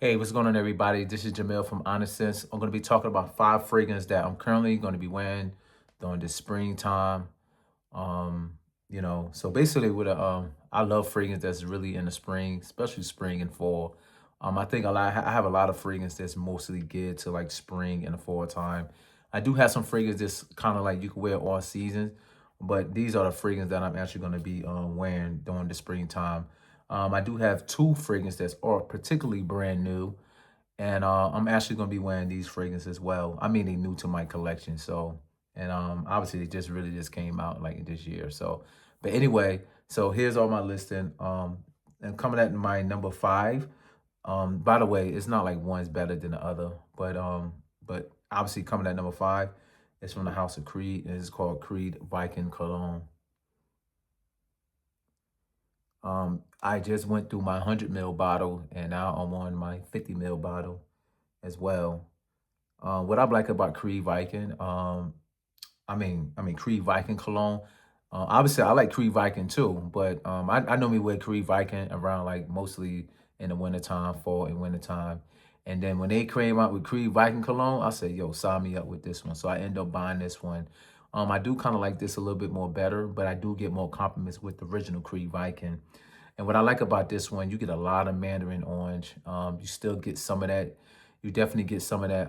Hey, what's going on, everybody? This is Jamil from Honest Sense. I'm going to be talking about 5 fragrances that I'm currently going to be wearing during the springtime. Um, so basically, I love fragrance that's really in the spring, especially spring and fall. I have a lot of fragrance that's mostly geared to like spring and the fall time. I do have some fragrance that's kind of like you can wear all seasons, but these are the fragrances that I'm actually going to be wearing during the springtime. I do have 2 fragrances that are particularly brand new, and I'm actually going to be wearing these fragrances as well. I mean, they're new to my collection, so and obviously they just really just came out like this year. So, but anyway, so here's all my listing. And coming at my number 5. By the way, it's not like one's better than the other, but obviously coming at number 5, it's from the House of Creed, and it's called Creed Viking Cologne. I just went through my 100 ml bottle, and now I'm on my 50 ml bottle as well. What I like about Creed Viking, Creed Viking cologne. Obviously, I like Creed Viking too, but I normally wear Creed Viking around like mostly in the wintertime, fall and wintertime. And then when they came out with Creed Viking cologne, I said, yo, sign me up with this one. So I end up buying this one. I do kind of like this a little bit more better, but I do get more compliments with the original Creed Viking. And what I like about this one, you get a lot of Mandarin orange. You still get some of that. You definitely get some of that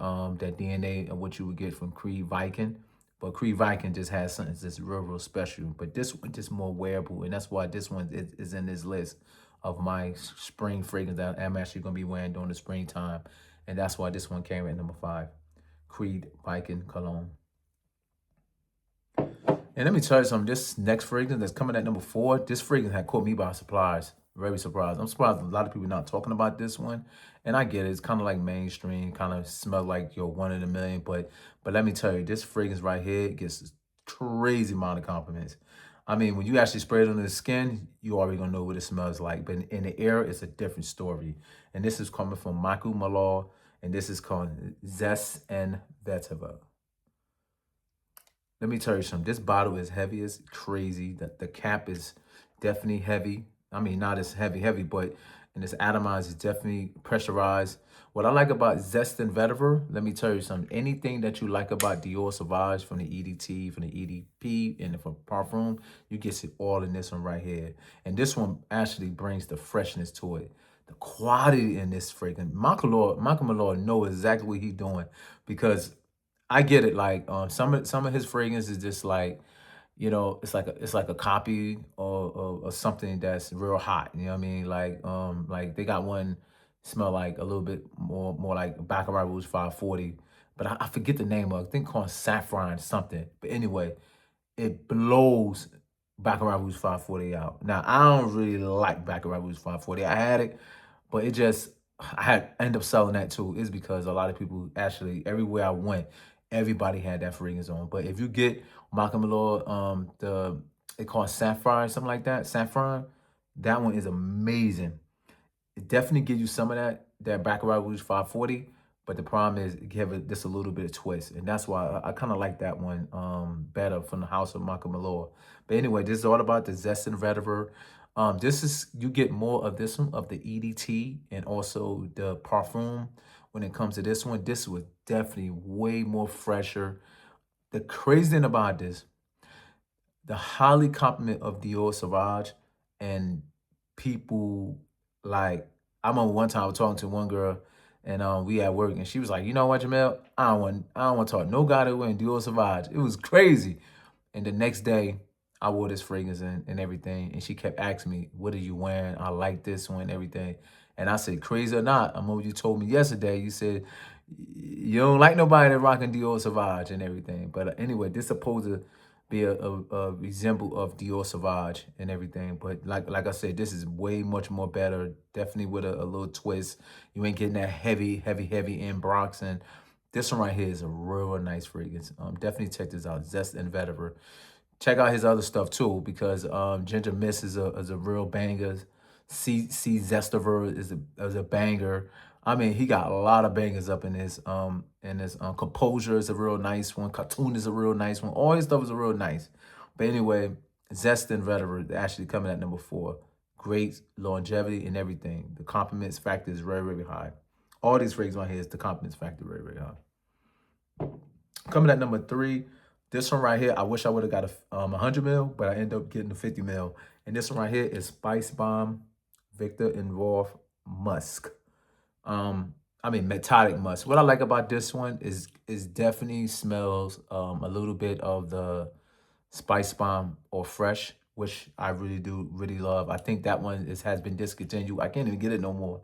DNA of what you would get from Creed Viking. But Creed Viking just has something that's real, real special. But this one just more wearable, and that's why this one is in this list of my spring fragrance that I'm actually gonna be wearing during the springtime, and that's why this one came at number 5, Creed Viking cologne. And let me tell you something, this next fragrance that's coming at number 4, this fragrance had caught me by surprise. Very surprised. I'm surprised a lot of people not talking about this one. And I get it. It's kind of like mainstream, kind of smell like you're one in a million. But let me tell you, this fragrance right here gets crazy amount of compliments. I mean, when you actually spray it on the skin, you already gonna know what it smells like. But in the air, it's a different story. And this is coming from Michael Malor, and this is called Zest and Vetiver. Let me tell you something. This bottle is heavy as crazy. The cap is definitely heavy. I mean, not as heavy, but and this atomized is definitely pressurized. What I like about Zest and Vetiver, let me tell you something. Anything that you like about Dior Sauvage from the EDT, from the EDP, and from Parfum, you get it all in this one right here. And this one actually brings the freshness to it. The quality in this fragrance. Michael Malone know exactly what he's doing, because I get it. Like some of his fragrance is just like, it's like a copy or something that's real hot. You know what I mean? Like they got one smell like a little bit more like Baccarat Rouge 540, but I forget the name of it. I think called Saffron something. But anyway, it blows Baccarat Rouge 540 out. Now I don't really like Baccarat Rouge 540. I had it, but I had end up selling that too. Is because a lot of people actually everywhere I went, everybody had that fragrance on. But if you get Malcolm Malone, they call it Saffron, something like that. Saffron, that one is amazing. It definitely gives you some of that Baccarat Rouge 540, but the problem is it give it just a little bit of twist, and that's why I kind of like that one better from the House of Michael Malone. But anyway, this is all about the Zest and Vetiver. This is you get more of this one of the EDT and also the Parfum. When it comes to this one, this was definitely way more fresher. The crazy thing about this, the highly compliment of Dior Sauvage, and people like I remember one time I was talking to one girl, and we at work, and she was like, you know what, Jamel? I don't want to talk no guy that wearing Dior Sauvage. It was crazy. And the next day I wore this fragrance and everything, and she kept asking me, what are you wearing? I like this one and everything. And I said, crazy or not, I remember you told me yesterday, you said you don't like nobody that rocking Dior Sauvage and everything. But anyway, this supposed to be a resemble of Dior Sauvage and everything. But like I said, this is way much more better. Definitely with a little twist. You ain't getting that heavy in Bronx. And this one right here is a real nice fragrance. Definitely check this out, Zest and Vetiver. Check out his other stuff too, because Ginger Mist is a real banger. C Zestiver is a banger. I mean, he got a lot of bangers up in his Composure is a real nice one. Cartoon is a real nice one. All his stuff is a real nice. But anyway, Zest and Vetiver actually coming at number 4. Great longevity and everything. The compliments factor is very, very high. All these fragrances right here is the confidence factor very, very high. Coming at number 3, this one right here, I wish I would have got a 100 mil, but I end up getting the 50 mil. And this one right here is Spice Bomb Victor and Rolf Musk. Metallic musk. What I like about this one is definitely smells a little bit of the Spice Bomb or Fresh, which I really love. I think that one has been discontinued. I can't even get it no more.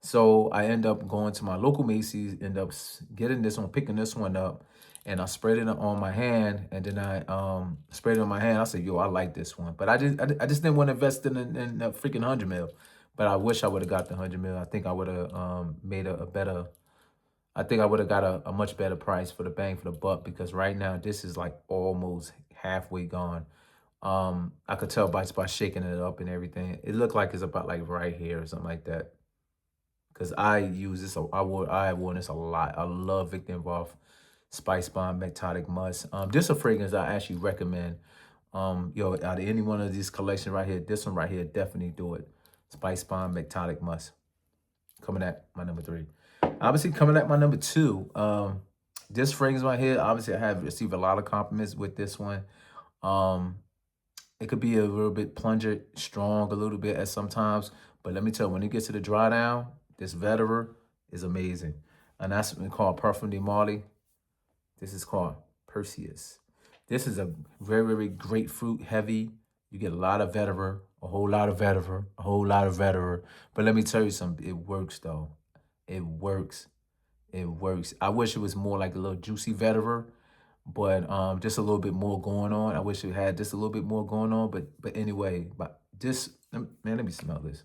So I end up going to my local Macy's, end up getting this one, picking this one up, and I sprayed it on my hand, and then I sprayed it on my hand. I said, "Yo, I like this one," but I just didn't want to invest in a freaking 100 mil. But I wish I would have got the 100 mil. I think I would have made a better. I think I would have got a much better price for the bang for the buck, because right now this is like almost halfway gone. I could tell by shaking it up and everything. It looked like it's about like right here or something like that. Cause I use this, I have worn this a lot. I love Victor and Rolf Spice Bomb Metallic Musk. This is a fragrance I actually recommend. Yo, out of any one of these collections right here, this one right here, definitely do it. Spice Bomb Metallic Musk. Coming at my number 3. Obviously, coming at my number 2. This fragrance right here, obviously, I have received a lot of compliments with this one. Um, it could be a little bit plungent, strong a little bit at sometimes. But let me tell you, when it gets to the dry down, this vetiver is amazing. And that's called Parfum de Marly. This is called Perseus. This is a very, very grapefruit heavy. You get a lot of vetiver, a whole lot of vetiver, a whole lot of vetiver. But let me tell you something, it works though. It works. It works. I wish it was more like a little juicy vetiver, but just a little bit more going on. I wish it had just a little bit more going on. But anyway, but this, man, let me smell this.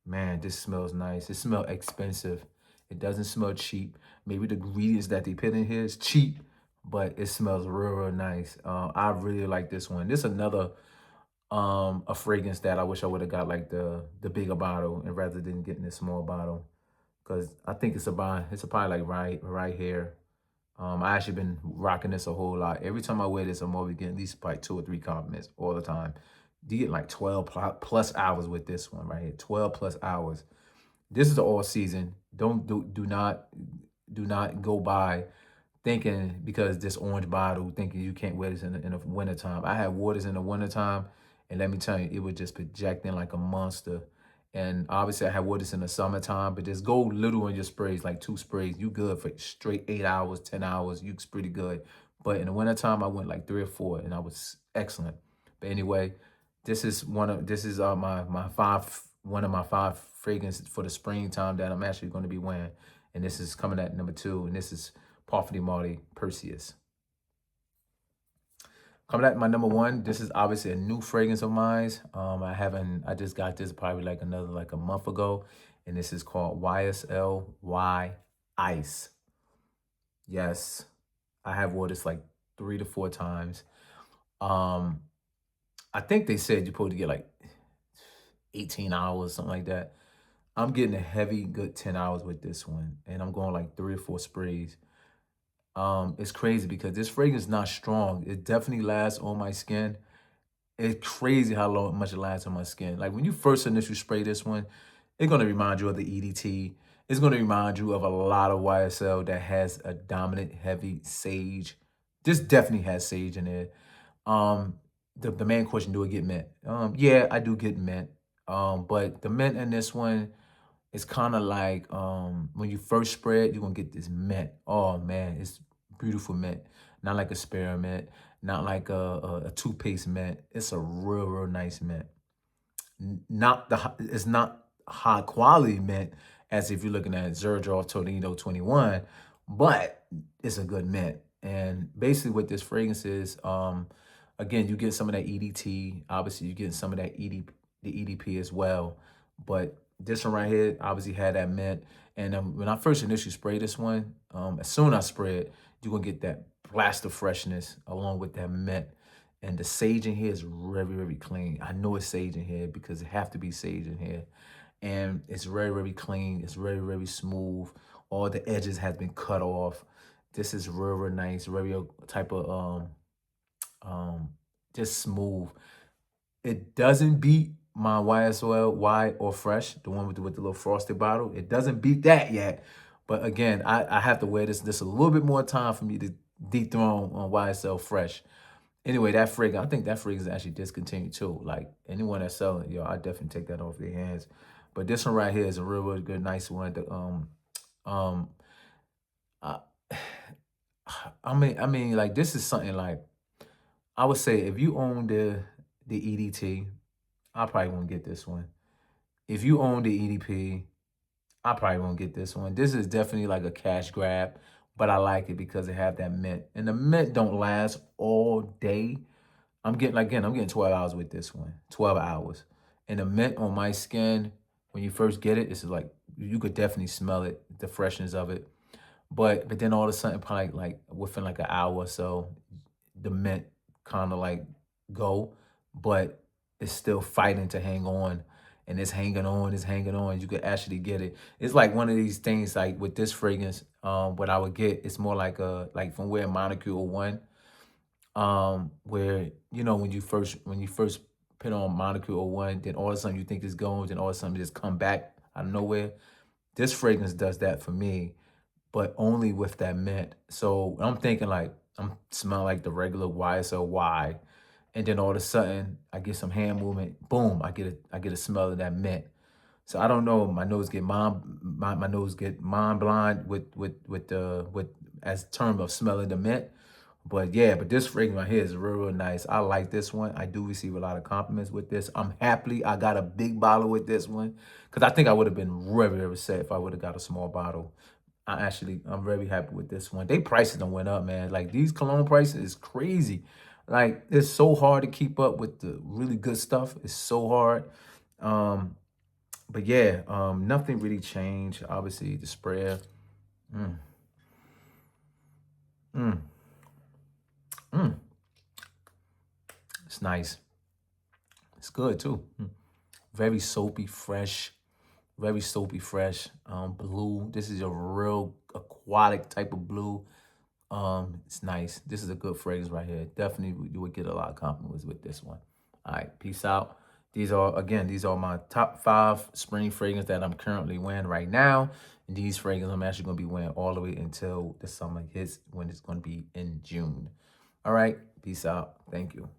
Man, this smells nice. It smells expensive. It doesn't smell cheap. Maybe the ingredients that they put in here is cheap, but it smells real, real nice. I really like this one. This is another a fragrance that I wish I would have got like the bigger bottle, and rather than getting this small bottle, because I think it's probably like right here. I actually been rocking this a whole lot. Every time I wear this, I'm always getting at least like 2 or 3 compliments all the time. You get like 12 plus hours with this one right here. 12 plus hours. This is the all season. Do not go by thinking because this orange bottle, thinking you can't wear this in the wintertime. I had wore this in the wintertime, and let me tell you, it was just projecting like a monster. And obviously, I had wore this in the summertime, but just go little in your sprays, like 2 sprays. You good for straight 8 hours, 10 hours. You pretty good. But in the wintertime, I went like 3 or 4, and I was excellent. But anyway, this is my 5 one of my 5 fragrances for the springtime that I'm actually going to be wearing. And this is coming at number 2, and this is Parfum de Marly Perseus. Coming at my number 1, this is obviously a new fragrance of mine. I just got this probably like a month ago, and this is called YSL Ice. Yes, I have wore this like 3 to 4 times. Um, I think they said you're supposed to get like 18 hours, something like that. I'm getting a heavy good 10 hours with this one, and I'm going like 3 or 4 sprays. It's crazy because this fragrance is not strong. It definitely lasts on my skin. It's crazy how much it lasts on my skin. Like when you first initially spray this one, it's gonna remind you of the EDT. It's gonna remind you of a lot of YSL that has a dominant heavy sage. This definitely has sage in it. Um, the main question, do I get mint? Yeah, I do get mint. But the mint in this one, it's kind of like when you first spray it, you're gonna get this mint. Oh man, it's beautiful mint. Not like a spearmint, not like a toothpaste mint. It's a real, real nice mint. It's not high quality mint as if you're looking at Xerjoff Tornado 21, but it's a good mint. And basically what this fragrance is, again, you get some of that EDT. Obviously, you get some of that the EDP as well. But this one right here obviously had that mint. And when I first initially sprayed this one, as soon as I spray it, you're going to get that blast of freshness along with that mint. And the sage in here is very, very clean. I know it's sage in here because it have to be sage in here. And it's very, very clean. It's very, very smooth. All the edges have been cut off. This is very, very nice. Very type of just smooth. It doesn't beat my YSL Y or Fresh, the one with the little frosted bottle. It doesn't beat that yet. But again, I have to wear this a little bit more time for me to dethrone on YSL Fresh. Anyway, that fragrance, I think that fragrance is actually discontinued too. Like anyone that's selling, yo, I definitely take that off their hands. But this one right here is a real good, nice one. Um, I, I mean, like this is something like I would say if you own the EDT, I probably won't get this one. If you own the EDP, I probably won't get this one. This is definitely like a cash grab, but I like it because it have that mint, and the mint don't last all day. I'm getting 12 hours with this one. 12 hours. And the mint on my skin, when you first get it, it's like you could definitely smell it, the freshness of it. But then all of a sudden, probably like within like an hour or so, the mint kind of like go, but it's still fighting to hang on. And it's hanging on, it's hanging on. You could actually get it. It's like one of these things like with this fragrance, what I would get, it's more like like from where Molecule One, where when you first put on Molecule One, then all of a sudden you think it's going, then all of a sudden it just come back out of nowhere. This fragrance does that for me, but only with that mint. So I'm thinking like I'm smelling like the regular YSLY, and then all of a sudden I get some hand movement. Boom! I get a smell of that mint. So I don't know. My nose get mind blind with as term of smelling the mint. But yeah, but this fragrance right here is real nice. I like this one. I do receive a lot of compliments with this. I got a big bottle with this one because I think I would have been very, very sad if I would have got a small bottle. I'm very happy with this one. They prices don't went up, man. Like these cologne prices is crazy. Like it's so hard to keep up with the really good stuff. It's so hard. Um, but yeah, nothing really changed. Obviously, the sprayer. Mm, mm, mm. It's nice. It's good too. Very soapy, fresh. Very soapy, fresh. Blue. This is a real aquatic type of blue. It's nice. This is a good fragrance right here. Definitely, you would get a lot of compliments with this one. All right, peace out. These are my top 5 spring fragrances that I'm currently wearing right now. And these fragrances I'm actually gonna be wearing all the way until the summer hits, when it's gonna be in June. All right, peace out. Thank you.